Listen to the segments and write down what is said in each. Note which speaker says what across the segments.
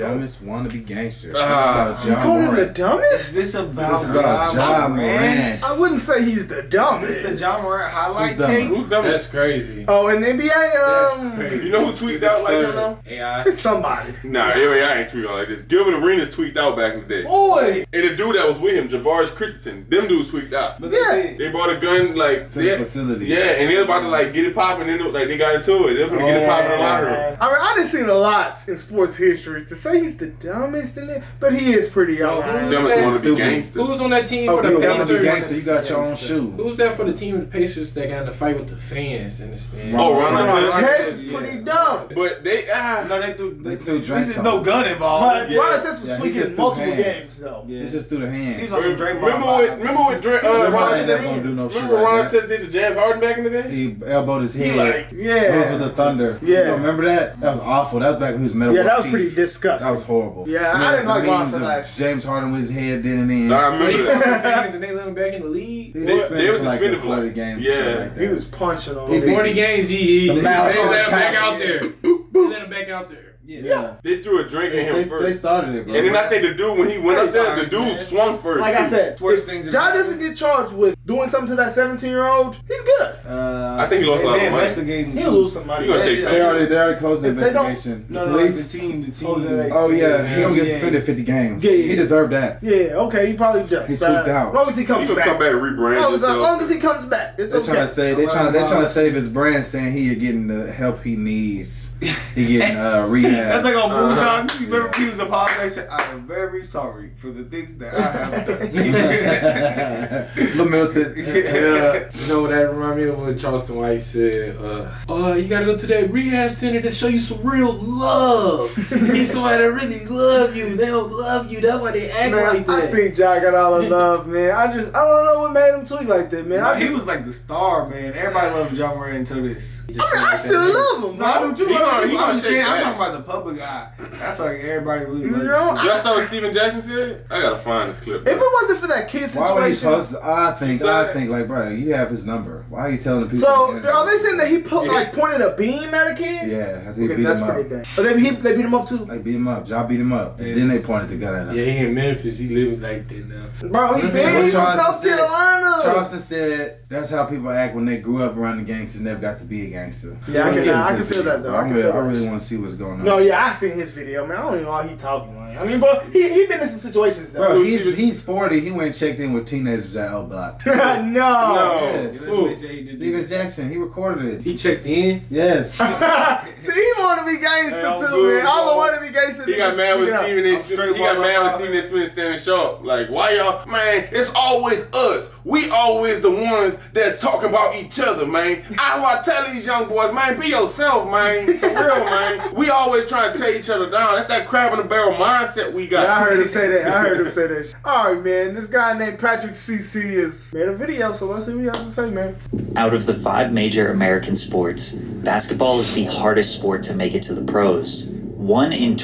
Speaker 1: dumbest wannabe gangster.
Speaker 2: You call him the dumbest?
Speaker 3: This about
Speaker 1: Ja Morant.
Speaker 2: I wouldn't say he's the dumbest.
Speaker 3: This the Ja Morant highlight
Speaker 1: Who's
Speaker 3: tape.
Speaker 4: Who's dumb?
Speaker 5: That's crazy.
Speaker 2: Oh, in the NBA,
Speaker 4: You know who tweets out like that though?
Speaker 5: AI.
Speaker 2: it's somebody.
Speaker 4: Nah, AI ain't tweeting out like this. Gilbert Arenas tweaked out back in the day.
Speaker 2: Boy,
Speaker 4: And the dude that was with him, Javaris Christensen, them dudes tweaked out.
Speaker 1: But
Speaker 2: yeah.
Speaker 4: They brought a gun like
Speaker 1: to the facility.
Speaker 4: Yeah, and they was about to like get it popping, and like they got into it. They were gonna get it popping in the locker room.
Speaker 2: I mean, I done seen a lot in sports history to say he's the dumbest in it, but he is pretty alright.
Speaker 4: Dumbest wanna be gangster.
Speaker 5: Who's on that team
Speaker 2: Oh,
Speaker 5: for the
Speaker 2: you
Speaker 1: You wanna be
Speaker 5: Pacers?
Speaker 1: gangster, you got your own shoe.
Speaker 5: Who's that for the team of the Pacers that got in the fight with the fans in the stand?
Speaker 4: Oh, Ron Artest.
Speaker 2: Artest is pretty dumb.
Speaker 4: But they
Speaker 3: No, they threw
Speaker 1: drinks
Speaker 3: this is
Speaker 1: on
Speaker 3: no
Speaker 1: him.
Speaker 3: gun involved.
Speaker 2: But
Speaker 4: Yeah.
Speaker 2: Ron Artest was
Speaker 1: Yeah, he
Speaker 2: tweaking
Speaker 1: just threw
Speaker 2: multiple
Speaker 1: hands.
Speaker 2: games, though.
Speaker 1: It's just through the hands.
Speaker 3: He's on some Draymond
Speaker 4: Remember
Speaker 3: vibes.
Speaker 4: what Ron
Speaker 1: Draymond
Speaker 4: Artest
Speaker 1: ain't gonna do no shit
Speaker 4: Remember
Speaker 1: like
Speaker 4: Ron
Speaker 1: that.
Speaker 4: Artest did to James Harden back in the day?
Speaker 1: He elbowed his head.
Speaker 2: Yeah.
Speaker 1: Those were the Thunder.
Speaker 2: Yeah.
Speaker 1: You remember that? That was awful. That was back when he was metal.
Speaker 2: Yeah, that
Speaker 1: World
Speaker 2: was pretty
Speaker 1: Peace.
Speaker 2: disgusting.
Speaker 1: That was horrible.
Speaker 2: Yeah, I
Speaker 1: Remember
Speaker 2: didn't like
Speaker 1: the
Speaker 2: Ron
Speaker 1: memes
Speaker 2: for
Speaker 1: of
Speaker 2: that.
Speaker 1: James Harden with his head in and in.
Speaker 4: Nah, I
Speaker 5: So he
Speaker 4: remember
Speaker 5: fought
Speaker 4: that.
Speaker 5: the fans and they let him back in the league?
Speaker 1: He
Speaker 4: They
Speaker 1: was
Speaker 4: were
Speaker 1: suspended
Speaker 4: suspended
Speaker 1: for
Speaker 4: for
Speaker 1: like 40
Speaker 4: it.
Speaker 1: games.
Speaker 4: Yeah.
Speaker 1: or something like
Speaker 2: He
Speaker 1: that.
Speaker 2: was punching on
Speaker 1: He
Speaker 2: him.
Speaker 5: 40 games, he
Speaker 1: The
Speaker 5: they
Speaker 1: mouth
Speaker 5: let him
Speaker 1: on
Speaker 5: back
Speaker 1: pass.
Speaker 5: out there. They let him back out there.
Speaker 1: Yeah.
Speaker 4: They threw a drink at him
Speaker 1: They
Speaker 4: first.
Speaker 1: started it, bro.
Speaker 4: And then I think the dude, when he went up there, the dude
Speaker 5: man.
Speaker 4: swung first.
Speaker 2: Like I said,
Speaker 3: Worst
Speaker 2: if
Speaker 3: things in
Speaker 2: John
Speaker 3: life.
Speaker 2: doesn't get charged with doing something to that 17-year-old, he's good.
Speaker 4: I think he lost a lot
Speaker 3: They
Speaker 4: of money.
Speaker 3: investigating
Speaker 2: He'll lose some money.
Speaker 4: You gonna shake
Speaker 1: They already closed the
Speaker 2: If they don't-
Speaker 1: investigation.
Speaker 3: No,
Speaker 1: The
Speaker 3: no, like
Speaker 1: police.
Speaker 3: the team.
Speaker 1: Oh yeah, he gonna get
Speaker 3: Yeah.
Speaker 1: suspended 50 games.
Speaker 2: Yeah, yeah.
Speaker 1: He deserved that.
Speaker 2: Yeah, okay, he probably does.
Speaker 1: He tweaked out.
Speaker 2: As long as he
Speaker 4: He's
Speaker 2: comes
Speaker 4: gonna
Speaker 2: back.
Speaker 4: come back and rebrand
Speaker 2: As
Speaker 4: himself.
Speaker 2: long as he comes back, it's
Speaker 1: They're
Speaker 2: okay.
Speaker 1: trying to say they trying to save his brand, saying he getting the help he needs. He getting rehab.
Speaker 3: That's like on Boondocks. You remember he was apologizing. Said, I am very sorry for the things that I have done.
Speaker 1: Lamented.
Speaker 4: Yeah.
Speaker 5: You know what that remind me of when Charleston White said, you gotta go to that rehab center that show you some real love. Need somebody that really love you. They don't love you. That's why they act
Speaker 2: Man,
Speaker 5: like that.
Speaker 2: I think John got all the love, man. I don't know what made him tweet like that, man.
Speaker 3: Nah,
Speaker 2: I
Speaker 3: he was like the star, man. Everybody loved Ja Morant until this.
Speaker 2: I still love him,
Speaker 3: No, I do
Speaker 2: bro.
Speaker 3: too.
Speaker 4: He gonna
Speaker 3: I'm
Speaker 4: shake
Speaker 3: I'm
Speaker 4: back.
Speaker 3: talking about the public eye. I feel like everybody really
Speaker 2: You
Speaker 3: loved
Speaker 2: know,
Speaker 3: him.
Speaker 4: Y'all saw what Steven Jackson said? I gotta find this clip.
Speaker 2: If it wasn't for that kid
Speaker 1: Why would he
Speaker 2: situation.
Speaker 1: post? I think, like, bro, you have his number. Why are you telling the people?
Speaker 2: So,
Speaker 1: on the internet?
Speaker 2: are they saying that he pointed a beam at a kid?
Speaker 1: Yeah, I think
Speaker 2: Okay,
Speaker 1: beat
Speaker 2: that's
Speaker 1: him up.
Speaker 2: pretty bad. But they beat him up too?
Speaker 1: Like beat him up. Ja beat him up. And then they pointed the gun at him.
Speaker 5: Yeah, he in Memphis. He living like that now.
Speaker 2: Bro, he
Speaker 5: What
Speaker 2: big from
Speaker 1: Charleston
Speaker 2: South
Speaker 1: said-
Speaker 2: Carolina.
Speaker 1: Charleston said that's how people act when they grew up around the gangsters. Never got to be a gangster.
Speaker 2: Yeah,
Speaker 1: Let's get
Speaker 2: I
Speaker 1: into
Speaker 2: can
Speaker 1: the
Speaker 2: feel
Speaker 1: video,
Speaker 2: that, though.
Speaker 1: bro.
Speaker 2: I can feel
Speaker 1: I
Speaker 2: that.
Speaker 1: really want to see what's going on.
Speaker 2: No, yeah, I seen his video, man. I don't even know how he talking, man. I mean, but he been in some situations though.
Speaker 1: Bro, he's 40. He went and checked in with teenagers at L Block.
Speaker 2: no.
Speaker 1: Yes.
Speaker 3: They say he did
Speaker 1: Steven Jackson, he recorded it.
Speaker 5: He checked in.
Speaker 1: Yes.
Speaker 2: See, he want to be gangster
Speaker 4: Hey, I'm
Speaker 2: too,
Speaker 4: good,
Speaker 2: man. All
Speaker 4: bro.
Speaker 2: I want to be gangster.
Speaker 4: He got mad with Steven.
Speaker 3: I'm straight
Speaker 4: He got
Speaker 3: white
Speaker 4: mad with
Speaker 3: mama.
Speaker 4: Steven Smith standing sharp. Like, why y'all, man? It's always us. We always the ones that's talking about each other, man. I tell these young boys, man, be yourself, man. For real, man. We always trying to tear each other down. That's that crab in the barrel mindset we got.
Speaker 2: Yeah, I heard him say that. All right, man. This guy named Patrick CC has made a video, so let's see what he has to say, man.
Speaker 6: Out of the 5 major American sports, basketball is the hardest sport to make it to the pros. 1 in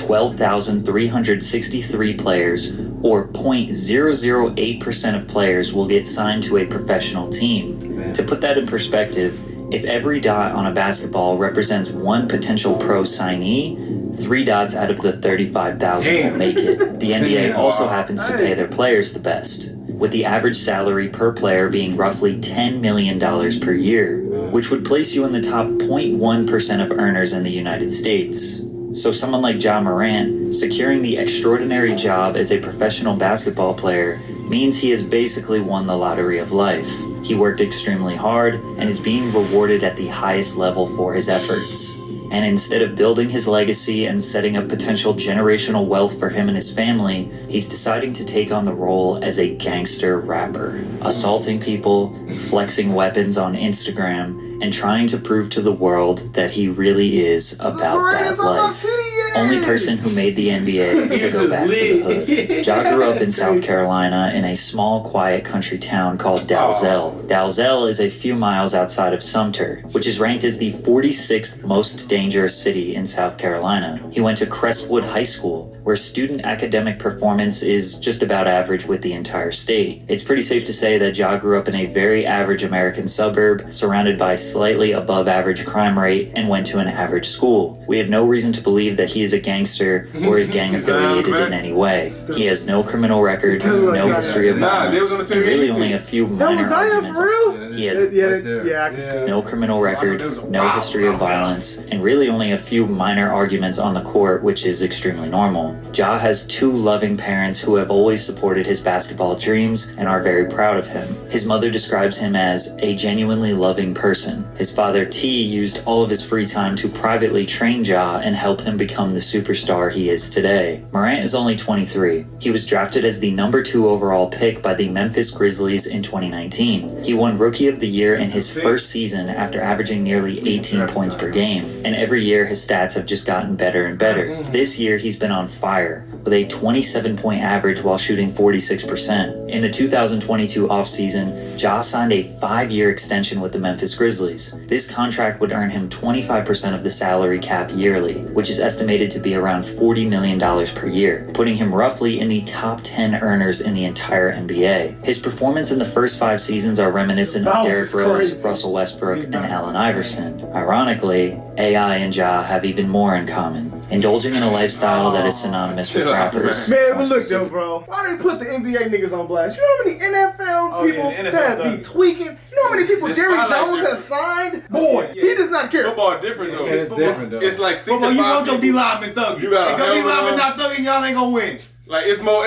Speaker 6: 12,363 players, or 0.008% of players, will get signed to a professional team. To put that in perspective, if every dot on a basketball represents one potential pro signee, 3 dots out of the 35,000 will make it. The NBA also happens to pay their players the best, with the average salary per player being roughly $10 million per year, which would place you in the top 0.1% of earners in the United States. So someone like Ja Morant securing the extraordinary job as a professional basketball player means he has basically won the lottery of life. He worked extremely hard and is being rewarded at the highest level for his efforts. And instead of building his legacy and setting up potential generational wealth for him and his family, he's deciding to take on the role as a gangster rapper, assaulting people, flexing weapons on Instagram, and trying to prove to the world that he really is about that life. Only person who made the NBA to go back to the hood. Ja grew up in South Carolina in a small, quiet country town called Dalzell. Dalzell is a few miles outside of Sumter, which is ranked as the 46th most dangerous city in South Carolina. He went to Crestwood High School, where student academic performance is just about average with the entire state. It's pretty safe to say that Ja grew up in a very average American suburb, surrounded by slightly above average crime rate, and went to an average school. We have no reason to believe that he is a gangster or is gang affiliated in any way. He has no criminal record, no history of violence, and really only a few minor arguments. He has no criminal record, no history of violence, and really only a few minor arguments on the court, which is extremely normal. Ja has 2 loving parents who have always supported his basketball dreams and are very proud of him. His mother describes him as a genuinely loving person. His father T used all of his free time to privately train Ja and help him become the superstar he is today. Morant is only 23. He was drafted as the number 2 overall pick by the Memphis Grizzlies in 2019. He won Rookie of the Year in his first season after averaging nearly 18 points per game, and every year his stats have just gotten better and better. This year he's been on fire, with a 27-point average while shooting 46%. In the 2022 offseason, Ja signed a 5-year extension with the Memphis Grizzlies. This contract would earn him 25% of the salary cap yearly, which is estimated to be around $40 million per year, putting him roughly in the top 10 earners in the entire NBA. His performance in the first 5 seasons are reminiscent of Derrick Rose, Russell Westbrook, and Allen Iverson. Ironically, AI and Ja have even more in common, indulging in a lifestyle that is synonymous with rappers.
Speaker 2: Man, but look though, bro. Why they put the NBA niggas on blast? You know how many NFL people that be tweaking? You know how many people Jerry Jones has signed? Boy, he does not care.
Speaker 4: Football different though.
Speaker 1: It's different though.
Speaker 4: It's like 65
Speaker 3: you want your
Speaker 4: people.
Speaker 3: D-lineman thugging.
Speaker 4: You got
Speaker 3: if your D-lineman not thugging, y'all ain't gonna win.
Speaker 4: Like it's more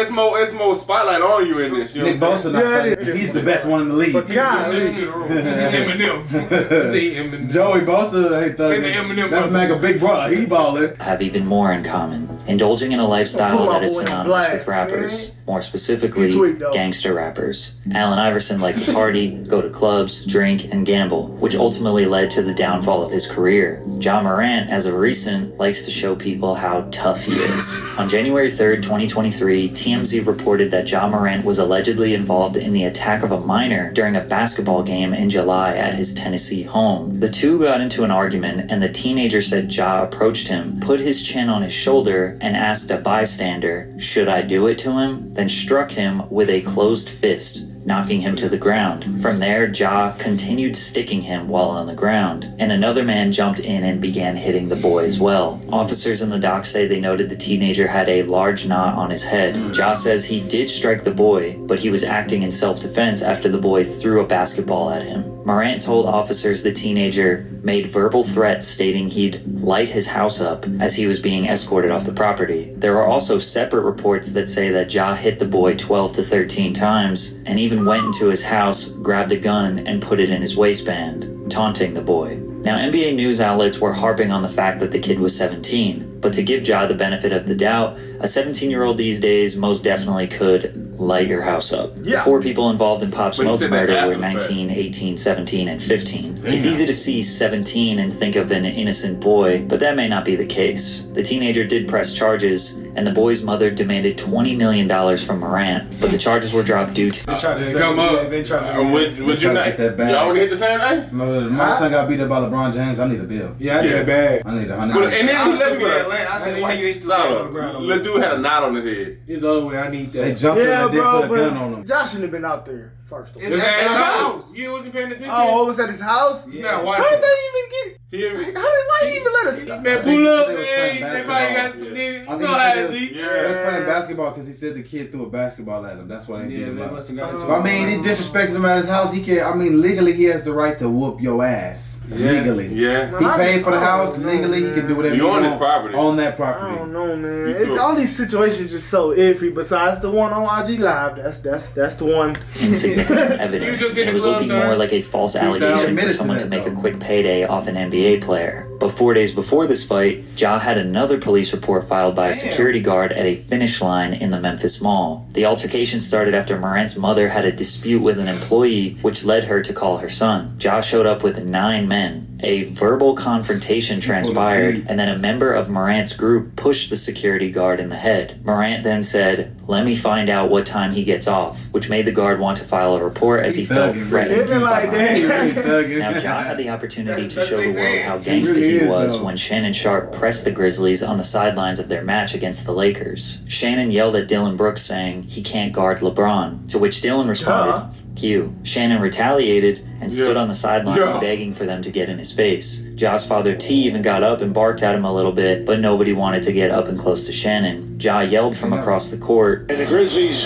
Speaker 4: spotlight on you in this. You know
Speaker 1: Nick
Speaker 4: what I'm saying?
Speaker 1: Bosa, not he's the best one in the league.
Speaker 2: But God,
Speaker 3: Listen to the room. He's Eminem.
Speaker 1: Joey Bosa ain't
Speaker 3: And the
Speaker 1: thugging.
Speaker 3: Eminem
Speaker 1: That's
Speaker 3: brothers.
Speaker 1: Mega Big Brother. He ballin'.
Speaker 6: Have even more in common, indulging in a lifestyle
Speaker 2: Put my
Speaker 6: that is
Speaker 2: boy on
Speaker 6: synonymous
Speaker 2: blast,
Speaker 6: with rappers,
Speaker 2: man.
Speaker 6: more specifically
Speaker 2: He tweaked, though.
Speaker 6: gangster rappers. Allen Iverson liked to party, go to clubs, drink, and gamble, which ultimately led to the downfall of his career. Ja Morant, as of recent, likes to show people how tough he is. On January 3rd, 2023, TMZ reported that Ja Morant was allegedly involved in the attack of a minor during a basketball game in July at his Tennessee home. The two got into an argument, and the teenager said Ja approached him, put his chin on his shoulder, and asked a bystander, "Should I do it to him?" Then struck him with a closed fist, knocking him to the ground. From there, Ja continued sticking him while on the ground, and another man jumped in and began hitting the boy as well. Officers in the dock say they noted the teenager had a large knot on his head. Ja says he did strike the boy, but he was acting in self-defense after the boy threw a basketball at him. Morant told officers the teenager made verbal threats stating he'd light his house up as he was being escorted off the property. There are also separate reports that say that Ja hit the boy 12 to 13 times and even went into his house, grabbed a gun, and put it in his waistband, taunting the boy. Now, NBA news outlets were harping on the fact that the kid was 17, but to give Ja the benefit of the doubt, a 17-year-old these days most definitely could light your house up.
Speaker 2: Yeah.
Speaker 6: The 4 people involved in Pop
Speaker 4: But he
Speaker 6: Smoke's
Speaker 4: said that
Speaker 6: murder
Speaker 4: after
Speaker 6: were
Speaker 4: the fact.
Speaker 6: 19, 18, 17, and 15. It's easy to see 17 and think of an innocent boy, but that may not be the case. The teenager did press charges, and the boy's mother demanded $20 million from Morant, but the charges were dropped due to...
Speaker 3: They tried to say
Speaker 4: Come up.
Speaker 3: They tried to
Speaker 4: Would you
Speaker 1: Trying to
Speaker 4: not?
Speaker 1: get that bag.
Speaker 4: Y'all want to hit the same thing?
Speaker 1: My son got beat up by LeBron James. I need a bill.
Speaker 5: Yeah, I need
Speaker 4: Yeah.
Speaker 5: a bag.
Speaker 1: I need
Speaker 4: And
Speaker 1: $100.
Speaker 4: then
Speaker 3: I
Speaker 4: he
Speaker 3: was
Speaker 4: left
Speaker 3: looking
Speaker 4: me
Speaker 3: at
Speaker 4: with
Speaker 3: Atlanta. I said, why you ain't still laying on the ground?
Speaker 4: Little dude had a knot on his head.
Speaker 5: It's over with. I need
Speaker 1: They
Speaker 5: that.
Speaker 1: jumped him
Speaker 2: yeah,
Speaker 1: and did
Speaker 2: bro,
Speaker 1: put a gun on
Speaker 2: but
Speaker 1: him.
Speaker 2: Josh shouldn't have been out there first of all.
Speaker 3: It's at his house.
Speaker 5: You wasn't paying attention.
Speaker 2: Oh, it was at his house?
Speaker 5: You not
Speaker 2: How
Speaker 5: watching.
Speaker 2: did they even get?
Speaker 4: He hit me.
Speaker 2: Why he even let us?
Speaker 5: Man,
Speaker 1: think
Speaker 5: pull up,
Speaker 1: they was
Speaker 5: man.
Speaker 1: playing
Speaker 5: They probably
Speaker 1: basketball.
Speaker 5: got some niggas.
Speaker 1: I
Speaker 5: You
Speaker 1: think
Speaker 5: know
Speaker 1: he
Speaker 5: how
Speaker 1: said
Speaker 5: it
Speaker 1: they
Speaker 5: be.
Speaker 1: they was playing basketball because he said the kid threw a basketball at him. That's why they beat
Speaker 3: Yeah,
Speaker 1: him
Speaker 3: they
Speaker 1: up.
Speaker 3: must have got into
Speaker 1: But I mean, he disrespected him at his house. He can. I mean, legally, he has the right to whoop your ass. Legally.
Speaker 4: Yeah.
Speaker 1: He paid for the house. Legally, he can do whatever
Speaker 4: You
Speaker 1: he
Speaker 4: on his
Speaker 1: want
Speaker 4: property.
Speaker 1: on that
Speaker 2: I
Speaker 1: property.
Speaker 2: don't know, man.
Speaker 4: You could.
Speaker 2: All these situations just so iffy. Besides the one on IG Live, that's the one.
Speaker 6: insignificant
Speaker 5: You
Speaker 6: evidence,
Speaker 5: just hit
Speaker 6: and it was
Speaker 5: the club
Speaker 6: looking
Speaker 5: turn.
Speaker 6: more like a false allegation for
Speaker 1: admitted to
Speaker 6: someone to
Speaker 1: that,
Speaker 6: make a
Speaker 1: though.
Speaker 6: quick payday off an NBA player. But 4 days before this fight, Ja had another police report filed by a security guard at a finish line in the Memphis Mall. The altercation started after Morant's mother had a dispute with an employee, which led her to call her son. Ja showed up with 9 men. A verbal confrontation transpired, and then a member of Morant's group pushed the security guard in the head. Morant then said, "Let me find out what time he gets off," which made the guard want to file a report as he felt
Speaker 1: thugging,
Speaker 6: threatened.
Speaker 2: Living like that.
Speaker 6: Now, Ja had the opportunity to
Speaker 3: That's
Speaker 6: show
Speaker 3: what
Speaker 6: the
Speaker 3: they
Speaker 6: world
Speaker 3: say.
Speaker 6: how
Speaker 1: He
Speaker 6: gangsta
Speaker 1: really
Speaker 6: he
Speaker 1: is,
Speaker 6: was
Speaker 1: though.
Speaker 6: when Shannon Sharp pressed the Grizzlies on the sidelines of their match against the Lakers. Shannon yelled at Dylan Brooks saying he can't guard LeBron, to which Dylan responded, Cue. Shannon retaliated and stood on the sideline begging for them to get in his face. Ja's father T even got up and barked at him a little bit, but nobody wanted to get up and close to Shannon. Ja yelled from across the court.
Speaker 7: And the Grizzlies...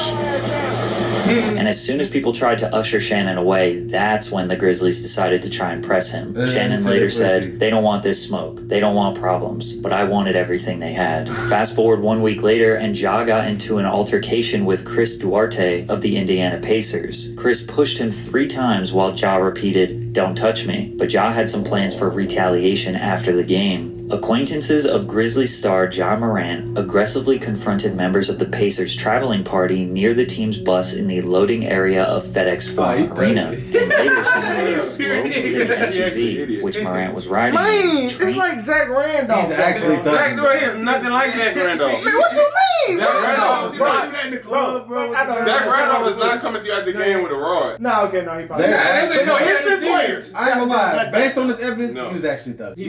Speaker 6: And as soon as people tried to usher Shannon away, that's when the Grizzlies decided to try and press him. Shannon later said, "They don't want this smoke. They don't want problems. But I wanted everything they had." Fast forward 1 week later, and Ja got into an altercation with Chris Duarte of the Indiana Pacers. Chris pushed him 3 times while Ja repeated, "Don't touch me." But Ja had some plans for retaliation after the game. Acquaintances of Grizzlies star Ja Morant aggressively confronted members of the Pacers traveling party near the team's bus in the loading area of FedEx Forum Arena. And later someone in a slow-moving SUV, which Morant was riding.
Speaker 2: Man, it's like Zach Randolph.
Speaker 1: He's actually
Speaker 4: Zach Randolph is nothing like Zach Randolph.
Speaker 2: Man, what you mean?
Speaker 4: Zach Randolph is not
Speaker 3: in the club, bro.
Speaker 4: Zach Randolph is not coming to you at the game with a rod.
Speaker 2: No, okay, no, he probably.
Speaker 1: He's
Speaker 2: been players.
Speaker 1: I ain't gonna lie. Based on this evidence, he was actually thug.
Speaker 2: I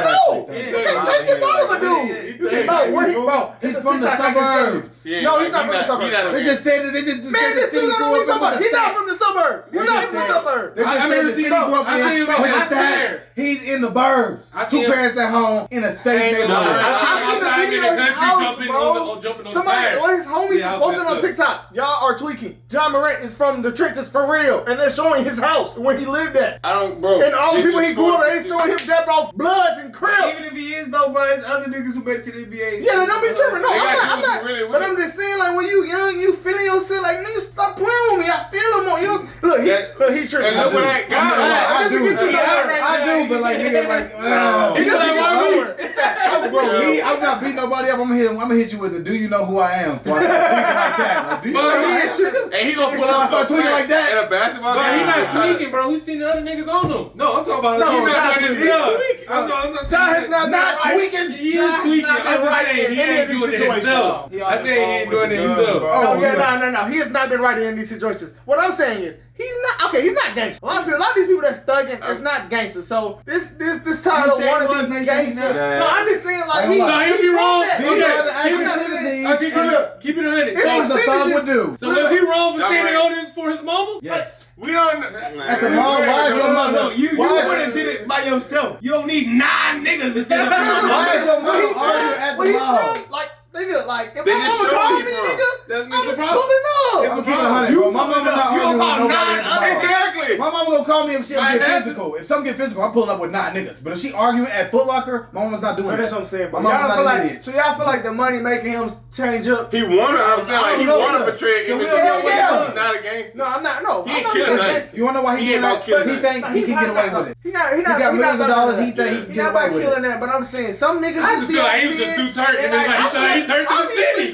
Speaker 2: know. You can't take this out of a dude. You can't. Where he from?
Speaker 1: He's from the suburbs.
Speaker 2: No, he's not from the suburbs.
Speaker 1: They just said that they just
Speaker 2: Man, this dude don't know what he's talking about. He's not from the suburbs. You're not from the suburbs.
Speaker 1: They just said the city grew up in with the stats. He's in the burbs. 2 parents at home in a safe neighborhood.
Speaker 2: I seen the video of his house, bro. Somebody, one of his homies posted on TikTok. Y'all are tweaking. Ja Morant is from the trenches for real, and they're showing his house where he lived at.
Speaker 4: I don't, bro.
Speaker 2: And all the people he grew up, they showing him dead off Bloods and Crips.
Speaker 3: Even if he is though, bro, there's other niggas who better to the NBA.
Speaker 2: Yeah, they don't be tripping. No, I'm not.
Speaker 4: Really
Speaker 2: but I'm just saying, like, when you young, you feeling yourself, like, nigga, stop playing with me. I feel him on. You know, look, he tripping.
Speaker 4: And look what I got.
Speaker 1: I do, but like, nigga, like,
Speaker 2: he just like, why
Speaker 1: bro, I'm not beating nobody up. I'm gonna hit you with the "Do you know who I am?" Before I start tweaking like that. Like, do you know who I am?
Speaker 4: And he gonna pull up
Speaker 1: start tweaking like that
Speaker 4: in a basketball
Speaker 5: But
Speaker 4: game.
Speaker 5: he not tweaking, bro. Who's seen the other niggas on him? No, I'm talking about
Speaker 2: No,
Speaker 5: he's not doing himself.
Speaker 2: I'm
Speaker 5: not
Speaker 2: Ja has not
Speaker 1: tweaking.
Speaker 5: He is tweaking. I'm just saying he ain't doing it himself. I say he ain't doing it himself.
Speaker 2: Oh yeah, no. He has not been right in these situations. What I'm saying is, he's not okay. He's not gangster. A lot of these people that's thugging is not gangster. So this title wanna be gangster. No, I'm just saying like he.
Speaker 5: So he'll be wrong.
Speaker 6: Keep it 100.
Speaker 1: That's what a thug would do.
Speaker 5: So if he wrong for standing on this for his mama?
Speaker 1: Yes.
Speaker 4: We don't.
Speaker 1: At the mall, why is your mother?
Speaker 3: You would have did it by yourself. You don't need 9 niggas instead of
Speaker 1: Why is your mother arguing at the mall?
Speaker 2: Like, nigga, like, if
Speaker 4: They
Speaker 2: my
Speaker 4: just
Speaker 2: mama
Speaker 4: showing
Speaker 2: call
Speaker 4: you
Speaker 2: me,
Speaker 4: from.
Speaker 2: nigga,
Speaker 5: That's
Speaker 2: I'm
Speaker 5: the
Speaker 2: just
Speaker 5: problem.
Speaker 2: pulling up.
Speaker 1: I'm keeping 100, bro. My mama not
Speaker 3: You
Speaker 1: arguing with
Speaker 3: about
Speaker 1: nobody
Speaker 3: 9
Speaker 1: at the mall.
Speaker 4: Exactly.
Speaker 1: My mama gonna call me if she
Speaker 5: Like,
Speaker 1: get physical. If something get physical, I'm pulling up with 9 niggas. But if she arguing at Foot Locker, my mama's not doing that.
Speaker 2: That's what I'm saying, bro.
Speaker 1: My mama's
Speaker 2: Y'all
Speaker 1: not
Speaker 2: feel
Speaker 1: an
Speaker 2: like,
Speaker 1: idiot.
Speaker 2: so y'all feel like the money making him change up?
Speaker 4: He wanna. I'm saying like he wanna portray
Speaker 1: So
Speaker 4: image
Speaker 1: we don't
Speaker 4: of
Speaker 1: know.
Speaker 4: he's not a gangster.
Speaker 2: No, I'm not. No,
Speaker 4: He
Speaker 2: I'm
Speaker 4: ain't
Speaker 2: not
Speaker 4: killing
Speaker 2: gangster.
Speaker 4: nothing.
Speaker 1: You wanna know why
Speaker 4: He
Speaker 1: he
Speaker 4: ain't
Speaker 1: doing
Speaker 4: about
Speaker 1: that?
Speaker 4: killing
Speaker 1: He
Speaker 4: that.
Speaker 1: think he can get away with it.
Speaker 2: He got
Speaker 1: got millions of dollars. He think he can
Speaker 2: He
Speaker 1: get
Speaker 2: not
Speaker 1: away
Speaker 2: about
Speaker 1: with
Speaker 2: killing
Speaker 1: it.
Speaker 2: that, but I'm saying some niggas
Speaker 5: I
Speaker 2: just
Speaker 5: just feel like he was just too turned and then like he thought he turned to the city.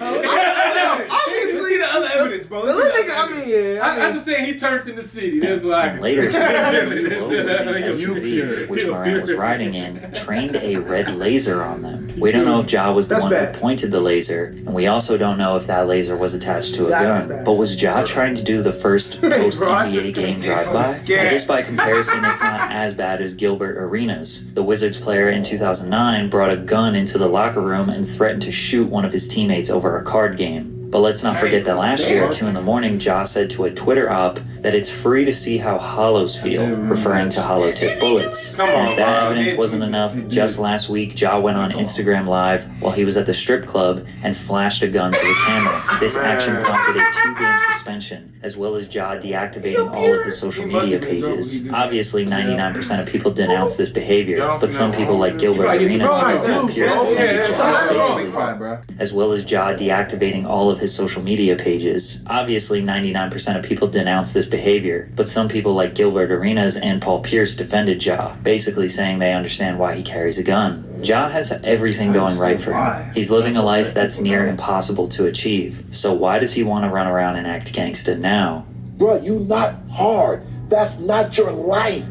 Speaker 3: Let's see the other evidence, bro.
Speaker 2: The little nigga, I mean, yeah.
Speaker 5: I'm just saying he turned in the city. That's why I
Speaker 6: And later, someone in a slow-moving SUV, which Morant was riding in, trained a red laser on them. We don't know if Ja was the
Speaker 2: That's
Speaker 6: one
Speaker 2: bad.
Speaker 6: who pointed the laser, and we also don't know if that laser was attached to a
Speaker 2: That is
Speaker 6: gun.
Speaker 2: bad.
Speaker 6: But was Ja trying to do the first post-NBA game drive-by? I guess by comparison, it's not as bad as Gilbert Arenas. The Wizards player in 2009 brought a gun into the locker room and threatened to shoot one of his teammates over a card game. But let's not forget that last year at 2 a.m, Ja said to a Twitter op that it's free to see how hollows feel, referring to hollow tip bullets.
Speaker 4: Come on,
Speaker 6: And if that
Speaker 4: bro.
Speaker 6: evidence wasn't enough, just last week, Ja went on Instagram Live while he was at the strip club and flashed a gun to the camera. This action prompted a 2-game suspension, as well as Ja deactivating all of his social media pages. Obviously, 99% of people denounce this behavior, but some people like Gilbert Arenas and Paul Pierce defended Ja, basically saying, as well as Ja deactivating all of his social media pages. Obviously, 99% of people denounce this behavior, but some people like Gilbert Arenas and Paul Pierce defended Ja, basically saying they understand why he carries a gun. Ja has everything going right for him. He's living a life that's near impossible to achieve. So why does he want to run around and act gangsta now?
Speaker 7: Bro, you not hard. That's not your life.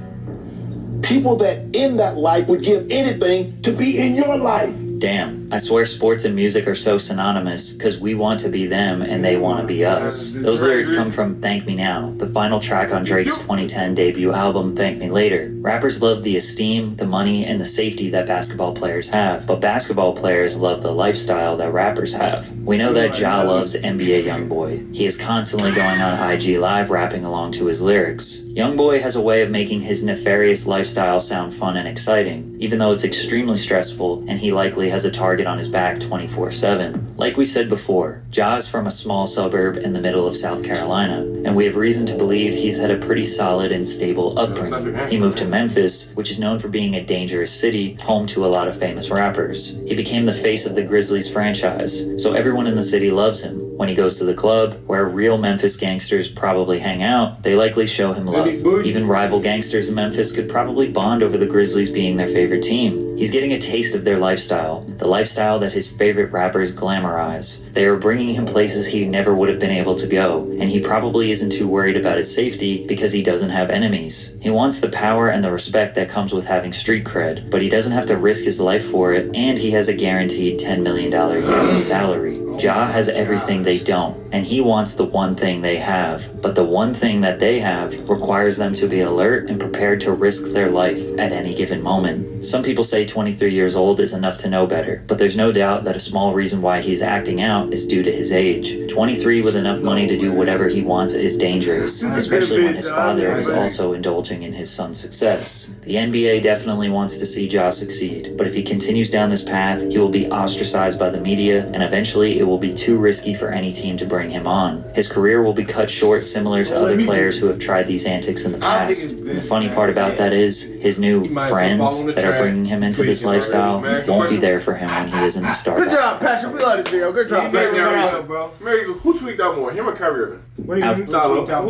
Speaker 7: People that in that life would give anything to be in your life.
Speaker 6: Damn, I swear sports and music are so synonymous because we want to be them and they want to be us. Those lyrics come from Thank Me Now, the final track on Drake's 2010 debut album Thank Me Later. Rappers love the esteem, the money, and the safety that basketball players have, but basketball players love the lifestyle that rappers have. We know that Ja loves NBA YoungBoy. He is constantly going on IG Live rapping along to his lyrics. YoungBoy has a way of making his nefarious lifestyle sound fun and exciting, even though it's extremely stressful and he likely has a target on his back 24/7. Like we said before, Ja is from a small suburb in the middle of South Carolina, and we have reason to believe he's had a pretty solid and stable upbringing. He moved to Memphis, which is known for being a dangerous city, home to a lot of famous rappers. He became the face of the Grizzlies franchise, so everyone in the city loves him. When he goes to the club, where real Memphis gangsters probably hang out, they likely show him love. Even rival gangsters in Memphis could probably bond over the Grizzlies being their favorite team. He's getting a taste of their lifestyle, the lifestyle that his favorite rappers glamorize. They are bringing him places he never would have been able to go, and he probably isn't too worried about his safety because he doesn't have enemies. He wants the power and the respect that comes with having street cred, but he doesn't have to risk his life for it, and he has a guaranteed $10 million yearly salary. Ja has everything they don't, and he wants the one thing they have, but the one thing that they have requires them to be alert and prepared to risk their life at any given moment. Some people say 23 years old is enough to know better, but there's no doubt that a small reason why he's acting out is due to his age. 23 with enough money to do whatever he wants is dangerous, especially when his father is also indulging in his son's success. The NBA definitely wants to see Ja succeed, but if he continues down this path, he will be ostracized by the media, and eventually it will be too risky for any team to bring him on. His career will be cut short similar to other players who have tried these antics in the past. And the funny part about that is, his new friends that are bringing him into this lifestyle won't be there for him when he isn't a star.
Speaker 2: Good job, Patrick. We love this video. Good job.
Speaker 4: Mary, who tweaked out more, him or Kyrie Irving?
Speaker 2: What do you mean?
Speaker 4: Who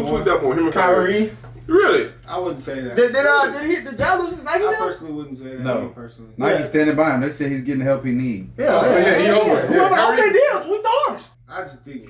Speaker 4: tweaked out more, him or Kyrie? Really?
Speaker 3: I wouldn't say that.
Speaker 2: Did Ja lose his Nike
Speaker 3: I
Speaker 2: deal?
Speaker 3: personally wouldn't say that.
Speaker 1: No.
Speaker 3: Personally.
Speaker 1: Nike standing by him. They say he's getting the help he need.
Speaker 2: Yeah,
Speaker 5: he over it.
Speaker 2: Whoever lost their deal, tweet the arms.
Speaker 3: I just think,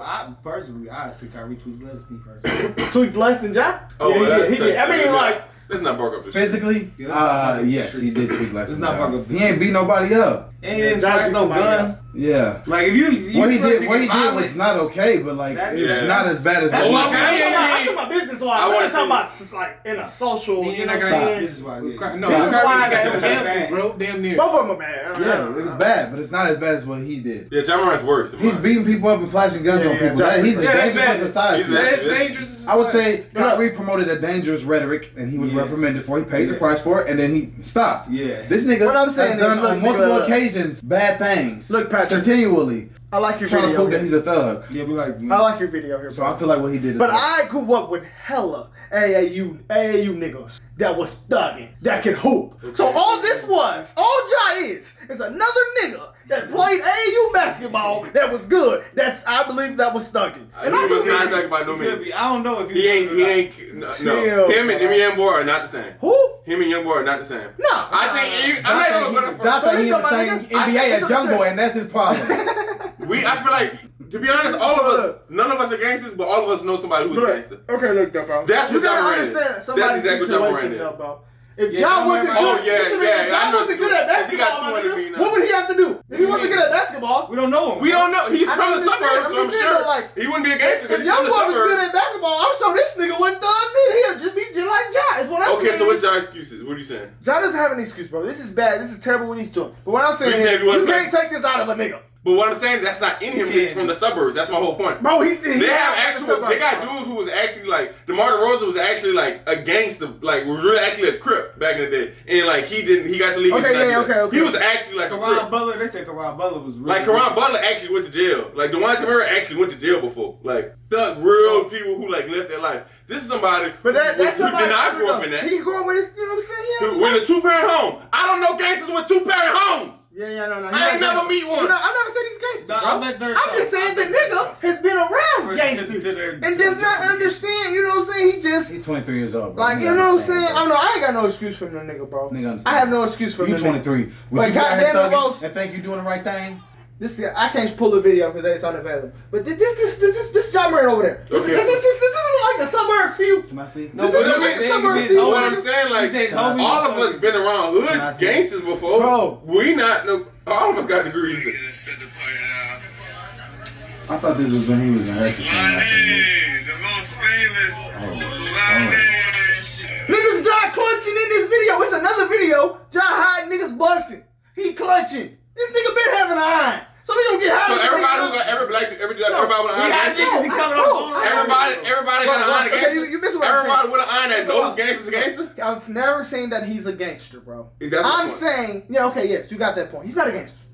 Speaker 3: I say Kyrie tweaked less, me personally.
Speaker 2: Tweaked less than Ja?
Speaker 4: Oh,
Speaker 2: yeah,
Speaker 4: well,
Speaker 2: he did. I mean, like,
Speaker 4: let's not bark up this.
Speaker 1: Physically, yes, he did tweak less.
Speaker 3: Let's not bark up.
Speaker 1: He ain't beat nobody up.
Speaker 3: And he didn't flash no gun.
Speaker 1: Yeah.
Speaker 3: Like if you
Speaker 1: what he did was not okay, but like it's not as bad as.
Speaker 2: That's
Speaker 1: what
Speaker 2: why I took my business wise. I'm talking about just like in a social. You know what I'm saying?
Speaker 3: This is why.
Speaker 5: No,
Speaker 2: This is why I
Speaker 5: got
Speaker 2: got
Speaker 5: him canceled, bro. Damn near.
Speaker 2: Both of them are bad.
Speaker 1: Yeah, it was bad, but it's not as bad as what he did.
Speaker 4: Yeah, Ja Morant's worse.
Speaker 1: He's beating people up and flashing guns on people. He's a danger to society.
Speaker 5: That's dangerous to society.
Speaker 1: I would say Kyrie promoted a dangerous rhetoric, and he was reprimanded for it. He paid the price for it, and then he stopped.
Speaker 3: Yeah.
Speaker 1: This nigga
Speaker 2: What I'm
Speaker 1: has
Speaker 2: saying
Speaker 1: done
Speaker 2: is, look,
Speaker 1: on multiple
Speaker 2: nigga,
Speaker 1: occasions bad things.
Speaker 2: Look, Patrick.
Speaker 1: Continually.
Speaker 2: I like your
Speaker 1: Trying to
Speaker 2: video.
Speaker 1: prove that he's a thug.
Speaker 3: Yeah, we like.
Speaker 2: I like your video here,
Speaker 1: So
Speaker 2: bro.
Speaker 1: I feel like what he did is
Speaker 2: But
Speaker 1: good.
Speaker 2: I grew up with hella AAU niggas that was thugging, that could hoop. So all Ja is another nigga that played AAU basketball that was good. I believe that was thugging. And I
Speaker 4: He was not
Speaker 2: believe
Speaker 4: talking about no man.
Speaker 3: I don't know if
Speaker 4: He ain't. No.
Speaker 2: Chill,
Speaker 4: Him and
Speaker 2: bro.
Speaker 4: YoungBoy are not the same.
Speaker 2: who?
Speaker 4: Him and YoungBoy are not the same.
Speaker 2: No.
Speaker 4: I think.
Speaker 1: Ja think he in the same NBA as YoungBoy, and that's his problem.
Speaker 4: I feel like, to be honest, all of us, none of us are gangsters, but all of us know somebody who's a gangster.
Speaker 2: Okay, look, bro.
Speaker 4: That's
Speaker 2: you
Speaker 4: what Ja
Speaker 2: gotta
Speaker 4: Morant is.
Speaker 2: understand
Speaker 4: That's
Speaker 2: somebody's
Speaker 4: exactly what Ja Morant
Speaker 2: situation,
Speaker 4: is.
Speaker 2: though, bro. If
Speaker 3: Yeah,
Speaker 2: Ja wasn't
Speaker 3: Ja
Speaker 2: good,
Speaker 3: Morant-
Speaker 2: if Ja
Speaker 4: I know
Speaker 2: wasn't
Speaker 4: too.
Speaker 2: good at
Speaker 4: Because he got
Speaker 2: basketball, my
Speaker 4: 200
Speaker 2: nigga,
Speaker 4: million
Speaker 2: what would he have to do? If he wasn't good at basketball,
Speaker 3: we don't know him.
Speaker 4: We don't know. He's
Speaker 2: I
Speaker 4: from
Speaker 2: know
Speaker 4: the
Speaker 2: what I'm saying.
Speaker 4: suburbs, so
Speaker 2: I'm
Speaker 4: I'm
Speaker 2: just
Speaker 4: sure
Speaker 2: saying, like,
Speaker 4: he wouldn't be a gangster because
Speaker 2: if
Speaker 4: he's from
Speaker 2: young
Speaker 4: the
Speaker 2: boy was good at
Speaker 4: suburbs.
Speaker 2: basketball, I'm sure this nigga wouldn't thug neither. He'll just be just like Ja. Is what I'm saying.
Speaker 4: Okay, so what's Ja's excuses? What are you saying?
Speaker 2: Ja doesn't have an excuse, bro. This is bad. This is terrible what he's doing. But what I'm saying
Speaker 4: You said
Speaker 2: is,
Speaker 4: if you
Speaker 2: you
Speaker 4: wasn't
Speaker 2: can't take this out of a nigga.
Speaker 4: But what I'm saying, that's not in him. He's from the suburbs. That's my whole point.
Speaker 2: Bro,
Speaker 4: They got dudes who was actually like, DeMar DeRozan was actually like a gangster, like was really actually a Crip back in the day, and like he got to leave.
Speaker 2: Okay.
Speaker 4: He was actually like a
Speaker 3: Karan
Speaker 4: Crip.
Speaker 3: Butler. They said Karan Butler was really
Speaker 4: Like Karan Butler actually went to jail. Like DeJounte Murray actually went to jail before. Like real people who like lived their life. This is somebody
Speaker 2: But that's
Speaker 4: who
Speaker 2: somebody
Speaker 4: did not grow up in that.
Speaker 2: He grew up with his, you know what I'm saying?
Speaker 4: With a 2-parent home. I don't know gangsters with 2-parent homes.
Speaker 2: No.
Speaker 4: I ain't never meet one.
Speaker 2: I never said he's gangsters,
Speaker 3: Nah,
Speaker 2: bro.
Speaker 3: I bet there's
Speaker 2: I'm just saying the nigga has been around gangsters and does not understand. You know what I'm saying? He just
Speaker 1: He's 23 years old, bro.
Speaker 2: like you know what I'm saying. I don't know. I ain't got no excuse for the nigga, bro.
Speaker 1: Nigga understand.
Speaker 2: I have no excuse for
Speaker 1: You
Speaker 2: the
Speaker 1: 23.
Speaker 2: Nigga.
Speaker 1: Would you
Speaker 2: goddamn it,
Speaker 1: thugging
Speaker 2: Rose.
Speaker 1: and think you doing the right thing?
Speaker 2: This I can't pull the video because it's unavailable. But this Ja Morant over there. This
Speaker 4: Okay.
Speaker 2: isn't like the suburbs to you?
Speaker 1: Can I see?
Speaker 3: No,
Speaker 2: This
Speaker 3: but
Speaker 2: is like the suburbs to you.
Speaker 4: What I'm saying, like,
Speaker 3: He said homies
Speaker 4: all of
Speaker 3: was
Speaker 4: us been around hood gangsters before.
Speaker 2: Bro.
Speaker 4: We not, no, all of us got degrees.
Speaker 1: I thought this was when he was in Hexas.
Speaker 8: The most famous.
Speaker 2: Nigga, Ja clutching in this video. It's another video. Ja hiding niggas busting. He clutching. This nigga been having an eye. So we gonna get high.
Speaker 4: So everybody who got everybody with an iron,
Speaker 2: niggas, he coming up.
Speaker 4: everybody got an iron
Speaker 2: Okay,
Speaker 4: gangster.
Speaker 2: you missing what I'm saying.
Speaker 4: Everybody with an iron that knows gangsters gangster.
Speaker 2: I was never saying that he's a gangster, bro.
Speaker 4: That's my
Speaker 2: I'm
Speaker 4: point.
Speaker 2: saying, yeah, okay, yes, you got that point. He's not a gangster.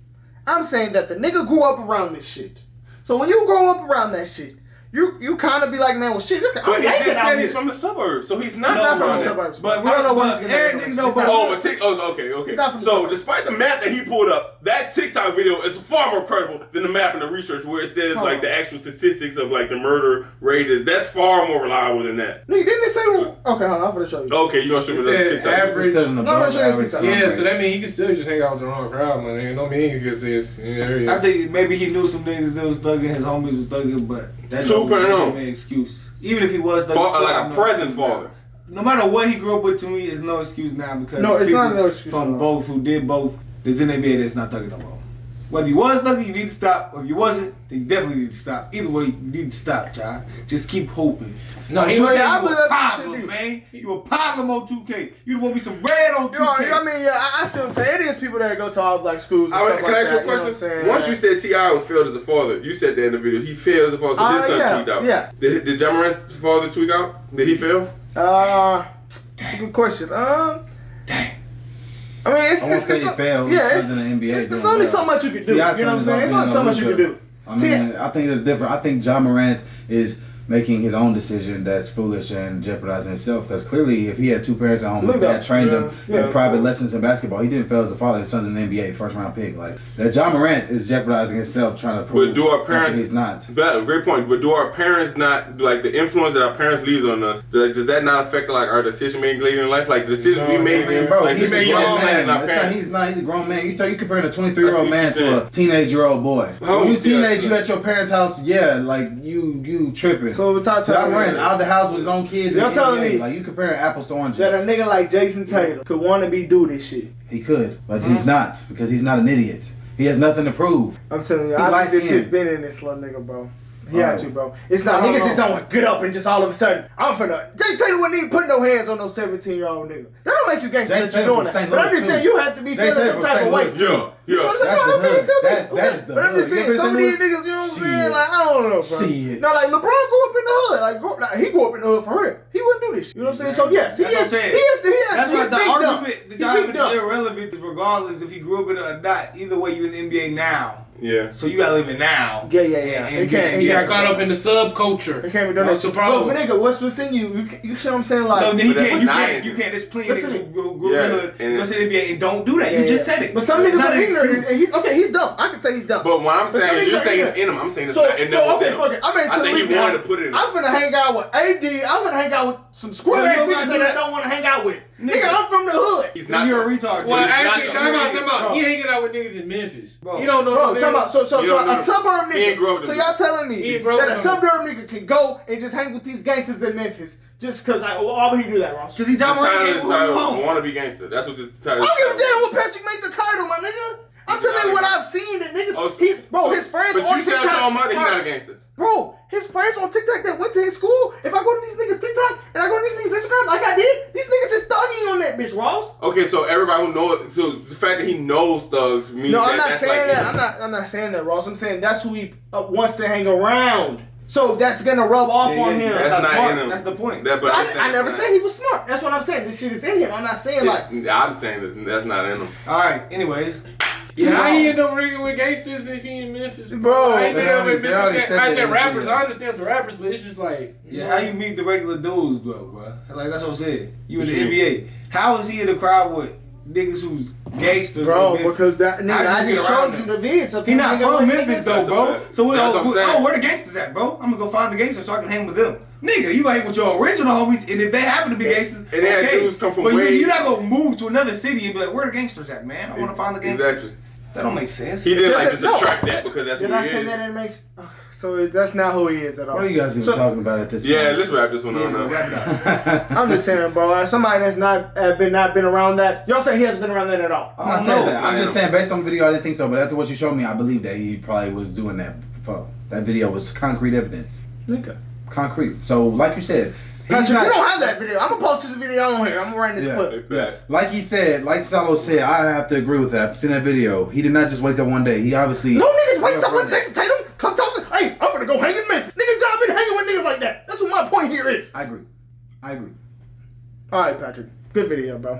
Speaker 2: I'm saying that the nigga grew up around this shit. So when you grow up around that shit, you kind of be like, man, well, shit,
Speaker 4: But
Speaker 2: I'm
Speaker 4: he
Speaker 2: hanging
Speaker 4: just
Speaker 2: out
Speaker 4: said
Speaker 2: here.
Speaker 4: he's from the suburbs, so he's not,
Speaker 2: He's not from the
Speaker 4: there.
Speaker 2: suburbs.
Speaker 3: But
Speaker 2: I don't know what he's
Speaker 3: Eric
Speaker 2: gonna
Speaker 3: niggas
Speaker 2: do.
Speaker 3: know, but
Speaker 4: Okay.
Speaker 2: not from the
Speaker 4: So
Speaker 2: suburbs.
Speaker 4: despite the map that he pulled up, that TikTok video is far more credible than the map and the research where it says like the actual statistics of like the murder rate is. That's far more reliable than that.
Speaker 2: Nigga, didn't they say, okay, hold on, I'm gonna show you.
Speaker 4: Okay, you gonna show me the
Speaker 5: It said
Speaker 4: TikTok?
Speaker 5: average.
Speaker 2: No, I'm gonna show you TikTok.
Speaker 5: Yeah, so that means he can still just hang out with the wrong crowd, man. Ain't no mean because it's
Speaker 3: I think maybe he knew some niggas that was thugging, his homies was thugging, but that don't
Speaker 4: 2.0.
Speaker 3: give him an excuse. Even if he was thugging, still
Speaker 4: Like
Speaker 3: have
Speaker 4: a
Speaker 3: no
Speaker 4: present
Speaker 3: excuse now.
Speaker 4: father.
Speaker 3: No matter what he grew up with, to me, is no excuse now because
Speaker 2: No, it's
Speaker 3: people
Speaker 2: not no excuse
Speaker 3: from
Speaker 2: no.
Speaker 3: both who did both that's in the NBA that's not thugging no more. Whether you was thugging, you need to stop. Or if you wasn't, then you definitely need to stop. Either way, you need to stop, child. Just keep hoping.
Speaker 5: No,
Speaker 3: I'm
Speaker 5: he
Speaker 3: telling
Speaker 5: was-
Speaker 3: you,
Speaker 2: I
Speaker 3: you
Speaker 2: believe
Speaker 3: a
Speaker 2: that's what
Speaker 3: problem,
Speaker 2: you should
Speaker 3: man. You a problem on 2K. You want me some bread on 2K.
Speaker 2: I mean, yeah, I see what I'm saying. It is people that go to all black schools and stuff like
Speaker 4: Can I ask you a
Speaker 2: that. know what I'm
Speaker 4: question?
Speaker 2: saying?
Speaker 4: Once you said T.I. was failed as a father, you said that in the video. He failed as a father because his son
Speaker 2: yeah,
Speaker 4: tweaked out.
Speaker 2: yeah.
Speaker 4: Did Ja Morant's father tweak out? Did he fail?
Speaker 2: That's a good question. I mean, it's
Speaker 1: I won't say he failed.
Speaker 2: Yeah,
Speaker 1: His son's in the NBA
Speaker 2: There's
Speaker 1: doing
Speaker 2: only
Speaker 1: well.
Speaker 2: so much you can do. You know
Speaker 1: T.I.
Speaker 2: what I'm
Speaker 1: son
Speaker 2: saying?
Speaker 1: is
Speaker 2: It's only so much you can do.
Speaker 1: I mean, I think it's different. I think Ja Morant is making his own decision that's foolish and jeopardizing himself because clearly if he had two parents at home that trained him in private lessons in basketball, he didn't fail as a father. His son's in the NBA, first round pick. Like that, Ja Morant is jeopardizing himself trying to prove
Speaker 4: But do our parents?
Speaker 1: he's not.
Speaker 4: Great point. But do our parents not like the influence that our parents leaves on us? Does that not affect like our decision making later in life? Like the decisions we made,
Speaker 1: Man, bro,
Speaker 4: like
Speaker 1: he's
Speaker 4: this
Speaker 1: a
Speaker 4: is
Speaker 1: grown
Speaker 4: yours,
Speaker 1: man.
Speaker 4: not
Speaker 1: It's not,
Speaker 4: parents.
Speaker 1: he's a grown man. You comparing a 23-year-old
Speaker 4: I
Speaker 1: man
Speaker 4: see what you're
Speaker 1: to a teenage-year-old boy.
Speaker 4: How
Speaker 1: When you
Speaker 4: old is he,
Speaker 1: teenage,
Speaker 4: actually?
Speaker 1: you at your parents' house, yeah, like you tripping.
Speaker 2: So we're talking
Speaker 1: Ja Morant's out the house with his own kids.
Speaker 2: Y'all
Speaker 1: in the
Speaker 2: telling
Speaker 1: NBA.
Speaker 2: me
Speaker 1: like you comparing apples to oranges.
Speaker 2: that a nigga like Jason Taylor could wanna be do this shit.
Speaker 1: He could, but he's not because he's not an idiot. He has nothing to prove.
Speaker 2: I'm telling you,
Speaker 1: He
Speaker 2: I think
Speaker 1: likes
Speaker 2: this
Speaker 1: him.
Speaker 2: shit been in this little nigga, bro. He
Speaker 1: Bro.
Speaker 2: had to, bro. It's not niggas just don't get up and just all of a sudden I'm finna. Jason Taylor wouldn't even put no hands on no 17-year-old nigga. That don't make you gangster
Speaker 1: Jay
Speaker 2: that you're
Speaker 1: Taylor
Speaker 2: doing
Speaker 1: from
Speaker 2: that.
Speaker 1: St.
Speaker 2: But I'm
Speaker 1: Louis,
Speaker 2: just saying
Speaker 1: too.
Speaker 2: you have to be
Speaker 1: Jay
Speaker 2: feeling
Speaker 1: Taylor
Speaker 2: some
Speaker 1: from
Speaker 2: type
Speaker 1: St.
Speaker 2: of way.
Speaker 1: Louis,
Speaker 4: Yeah,
Speaker 2: You know what I'm saying?
Speaker 1: That's
Speaker 2: No,
Speaker 1: the
Speaker 2: okay,
Speaker 1: hood.
Speaker 2: it could be.
Speaker 1: That is the
Speaker 2: But I'm just
Speaker 1: hood.
Speaker 2: saying,
Speaker 1: You
Speaker 2: some of
Speaker 1: ever
Speaker 2: these
Speaker 1: been to
Speaker 2: niggas, you know what I'm
Speaker 1: St.
Speaker 2: saying?
Speaker 1: Louis?
Speaker 2: Like, I don't know, bro.
Speaker 1: Shit.
Speaker 2: No, like, LeBron grew up in the hood. Like, he grew up in the hood for real. He wouldn't do this. You know what I'm saying? So, yes, he
Speaker 3: That's what I'm
Speaker 2: is.
Speaker 3: saying.
Speaker 2: He's
Speaker 3: That's why the
Speaker 2: big dumb.
Speaker 3: argument, the
Speaker 2: He's
Speaker 3: argument
Speaker 2: big dumb.
Speaker 3: is irrelevant regardless if he grew up in it or not. Either way, you in the NBA now.
Speaker 4: Yeah.
Speaker 3: So you gotta live it now.
Speaker 2: Yeah.
Speaker 3: And
Speaker 2: He can't.
Speaker 5: He got caught up in the subculture.
Speaker 2: He can't be doing that
Speaker 5: That's the
Speaker 2: shit.
Speaker 5: problem.
Speaker 2: But nigga, what's in you? You see what I'm saying? Like,
Speaker 3: No, he
Speaker 4: But
Speaker 3: can't.
Speaker 4: that's
Speaker 3: You can't. There's plenty
Speaker 2: Listen
Speaker 3: niggas
Speaker 2: to
Speaker 3: who grew up in the hood,
Speaker 4: and
Speaker 3: go to the NBA and don't do that. You just said it.
Speaker 2: But some
Speaker 3: It's
Speaker 2: niggas
Speaker 3: not
Speaker 2: are
Speaker 3: an
Speaker 2: ignorant.
Speaker 3: excuse.
Speaker 2: And he's dumb. I can say he's dumb.
Speaker 4: But what I'm
Speaker 2: some
Speaker 4: saying is,
Speaker 2: niggas
Speaker 4: you're
Speaker 2: are
Speaker 4: saying it's
Speaker 2: ignorant.
Speaker 4: in him. I'm saying it's
Speaker 2: So,
Speaker 4: not. It never was
Speaker 2: okay,
Speaker 4: in him.
Speaker 2: fuck it. I'm ready
Speaker 4: I
Speaker 2: to
Speaker 4: think
Speaker 2: leave
Speaker 4: he
Speaker 2: now.
Speaker 4: wanted to put it in him.
Speaker 2: I'm finna hang out with AD. I'm finna hang out with some square
Speaker 3: Well,
Speaker 2: ass
Speaker 3: you
Speaker 2: niggas
Speaker 3: gotta
Speaker 2: that
Speaker 3: do
Speaker 2: I
Speaker 3: that.
Speaker 2: don't want to hang out with. Nigga, I'm from the hood.
Speaker 4: He's
Speaker 3: Then
Speaker 4: not.
Speaker 3: you're a retard.
Speaker 5: Well,
Speaker 3: dude.
Speaker 5: actually,
Speaker 4: not-
Speaker 5: time out. He hanging out with niggas in Memphis.
Speaker 3: Bro.
Speaker 5: You don't know
Speaker 2: Bro,
Speaker 5: them
Speaker 2: talking about
Speaker 5: niggas.
Speaker 2: so
Speaker 4: You don't know
Speaker 2: a
Speaker 4: them.
Speaker 2: suburb
Speaker 4: He ain't grew up
Speaker 2: nigga.
Speaker 4: with
Speaker 2: So
Speaker 4: them.
Speaker 2: y'all telling
Speaker 5: He
Speaker 2: me
Speaker 5: ain't grow up
Speaker 2: that a
Speaker 5: with them.
Speaker 2: suburb nigga can go and just hang with these gangsters in Memphis just because why would he do that, Ross?
Speaker 3: Because he
Speaker 4: This
Speaker 3: John Morant
Speaker 4: title
Speaker 3: ain't
Speaker 4: is
Speaker 3: moving
Speaker 4: titled
Speaker 3: home.
Speaker 4: "Want to Be Gangster." That's what this
Speaker 2: I
Speaker 4: title.
Speaker 2: don't give a damn what Patrick made the title, my nigga. I'm telling you what I've seen that niggas.
Speaker 4: Oh, so-
Speaker 2: his friends
Speaker 4: But
Speaker 2: on
Speaker 4: you tell
Speaker 2: TikTok.
Speaker 4: Sean Mother he's not a gangster.
Speaker 2: Bro, his friends on TikTok that went to his school. If I go to these niggas TikTok and I go to these niggas Instagram like I did, these niggas is thugging on that bitch, Ross.
Speaker 4: Okay, so everybody who knows, so the fact that he knows thugs means
Speaker 2: No,
Speaker 4: that
Speaker 2: I'm not
Speaker 4: that's
Speaker 2: saying
Speaker 4: like
Speaker 2: that. I'm not saying that, Ross. I'm saying that's who he wants to hang around. So that's gonna rub off on him.
Speaker 4: That's
Speaker 3: That's
Speaker 4: not
Speaker 3: smart.
Speaker 4: in him.
Speaker 3: That's the point.
Speaker 4: That, but I'm saying
Speaker 2: I
Speaker 4: it's
Speaker 2: never
Speaker 4: not.
Speaker 2: said he was smart. That's what I'm saying. This shit is in him. I'm not saying like.
Speaker 4: I'm saying that's not in him.
Speaker 3: All right. Anyways,
Speaker 5: Yeah, how he end up ringing with gangsters if he in Memphis?
Speaker 2: Bro,
Speaker 5: I ain't
Speaker 1: they
Speaker 5: there with
Speaker 1: already- they already
Speaker 5: Memphis.
Speaker 1: said
Speaker 5: I
Speaker 1: that
Speaker 5: said
Speaker 1: in the
Speaker 5: rappers.
Speaker 1: video.
Speaker 5: I understand the rappers, but it's just like
Speaker 3: yeah, how you meet the regular dudes, bro? Like that's what I'm saying. You in the
Speaker 4: What you
Speaker 3: NBA. How is he in the crowd with niggas who's gangsters?
Speaker 2: Bro,
Speaker 3: in Memphis?
Speaker 2: because that nigga,
Speaker 3: How'd
Speaker 2: I
Speaker 3: you
Speaker 2: just
Speaker 3: get around
Speaker 2: showed you
Speaker 3: that?
Speaker 2: the vids of
Speaker 3: He
Speaker 2: him
Speaker 3: not
Speaker 2: hanging
Speaker 3: from
Speaker 2: with
Speaker 3: Memphis
Speaker 2: niggas.
Speaker 3: though,
Speaker 4: That's
Speaker 3: bro.
Speaker 4: a-
Speaker 3: So
Speaker 4: that's what I'm saying.
Speaker 3: where the gangsters at, bro? I'm gonna go find the gangsters so I can hang with them. Nigga, you gonna hang with your original homies, and if they happen to be gangsters,
Speaker 4: And they had
Speaker 3: okay.
Speaker 4: dudes come from
Speaker 3: but
Speaker 4: way-
Speaker 3: you're not gonna move to another city and be like, where the gangsters at, man? I want to find the gangsters.
Speaker 4: Exactly.
Speaker 3: That don't make sense.
Speaker 4: He didn't like just attract that because that's who he is.
Speaker 2: Did I say that it makes? So that's not who he is at all.
Speaker 1: What are you guys even talking about at this point?
Speaker 4: Yeah, let's wrap this one on up.
Speaker 2: I'm just saying, bro. Somebody that's not been around that. Y'all say he hasn't been around that at all.
Speaker 1: I'm not saying that. I'm just saying based on the video, I didn't think so. But after what you showed me, I believe that he probably was doing that before. That video was concrete evidence.
Speaker 2: Okay.
Speaker 1: Concrete. So, like you said.
Speaker 2: Patrick, you don't have that video. I'm gonna post this video on here. I'm gonna write this clip.
Speaker 1: Yeah. Like he said, like Salo said, I have to agree with that. I've seen that video. He did not just wake up one day. He obviously.
Speaker 2: No niggas wakes up with Jason Tatum. Come talk to hey, I'm gonna go hang in Memphis. Nigga, John been hanging with niggas like that. That's what my point here is.
Speaker 1: I agree.
Speaker 2: All right, Patrick. Good video, bro.